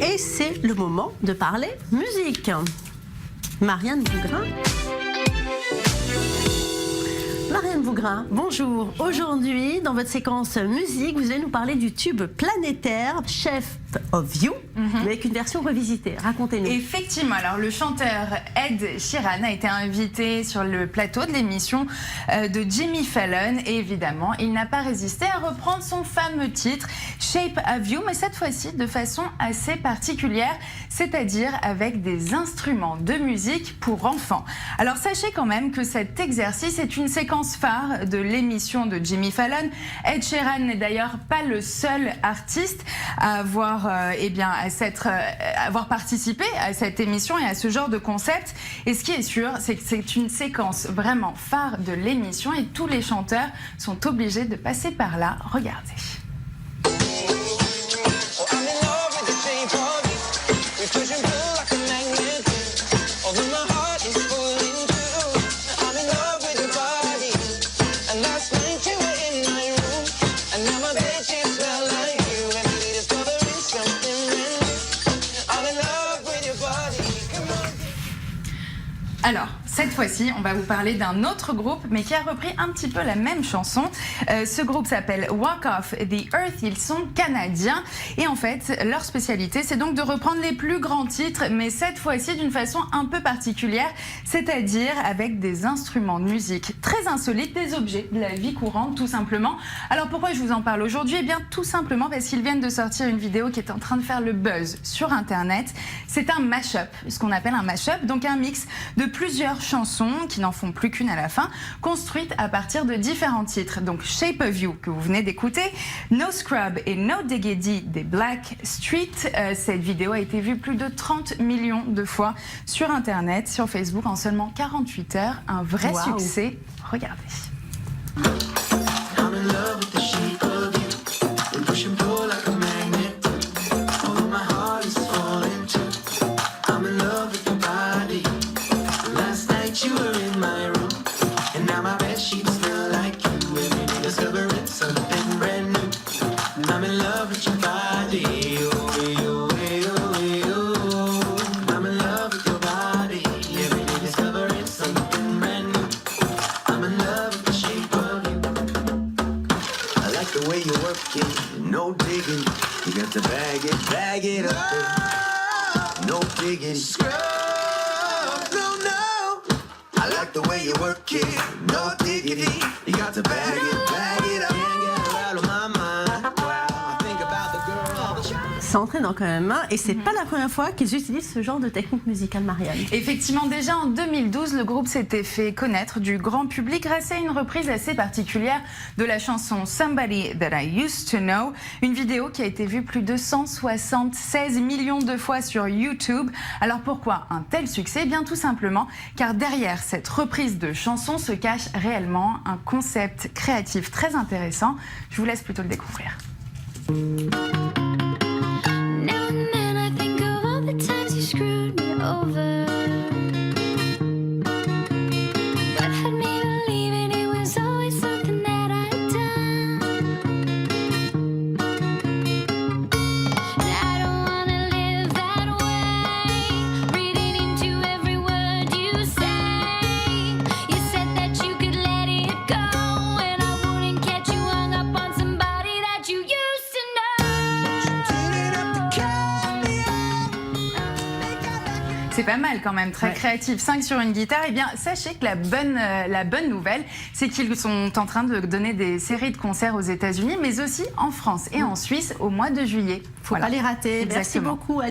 Et c'est le moment de parler musique. Marianne Bougrain. Marianne Bougrain, bonjour. Aujourd'hui, dans votre séquence musique, vous allez nous parler du tube planétaire Shape of You, mais avec une version revisitée. Racontez-nous. Effectivement, alors le chanteur Ed Sheeran a été invité sur le plateau de l'émission de Jimmy Fallon et évidemment, il n'a pas résisté à reprendre son fameux titre Shape of You, mais cette fois-ci de façon assez particulière, c'est-à-dire avec des instruments de musique pour enfants. Alors sachez quand même que cet exercice est une séquence phare de l'émission de Jimmy Fallon. Ed Sheeran n'est d'ailleurs pas le seul artiste à avoir, avoir participé à cette émission et à ce genre de concept. Et ce qui est sûr, c'est que c'est une séquence vraiment phare de l'émission et tous les chanteurs sont obligés de passer par là. Regardez. Alors, cette fois-ci, on va vous parler d'un autre groupe, mais qui a repris un petit peu la même chanson. Ce groupe s'appelle Walk Off the Earth, ils sont canadiens. Et en fait, leur spécialité, c'est donc de reprendre les plus grands titres, mais cette fois-ci d'une façon un peu particulière, c'est-à-dire avec des instruments de musique très insolites, des objets de la vie courante, tout simplement. Alors pourquoi je vous en parle aujourd'hui? Eh bien, tout simplement parce qu'ils viennent de sortir une vidéo qui est en train de faire le buzz sur Internet. C'est un mash-up, ce qu'on appelle un mash-up, donc un mix de plusieurs chansons qui n'en font plus qu'une à la fin, construites à partir de différents titres. Donc Shape of You que vous venez d'écouter, No Scrub et No Diggity des Black Street. Cette vidéo a été vue plus de 30 millions de fois sur Internet, sur Facebook en seulement 48 heures. Un vrai succès. Regardez. The way you work it, no digging. You got to bag it up there. No digging. Scrub, no. I like the way you work it, no diggity. You got to bag it up. Can't get her out of my mind. I think about the girl all the time. C'est entraînant quand même, hein, et c'est pas la première fois qu'ils utilisent ce genre de technique musicale, Marianne. Effectivement, déjà en 2012, le groupe s'était fait connaître du grand public grâce à une reprise assez particulière de la chanson Somebody That I Used to Know, une vidéo qui a été vue plus de 176 millions de fois sur YouTube. Alors pourquoi un tel succès? Eh bien tout simplement car derrière cette reprise de chanson se cache réellement un concept créatif très intéressant. Je vous laisse plutôt le découvrir. C'est pas mal quand même, très créatif. 5 sur une guitare. Eh bien, sachez que la bonne nouvelle, c'est qu'ils sont en train de donner des séries de concerts aux États-Unis, mais aussi en France et en Suisse au mois de juillet. Faut pas les rater. Exactement. Merci beaucoup.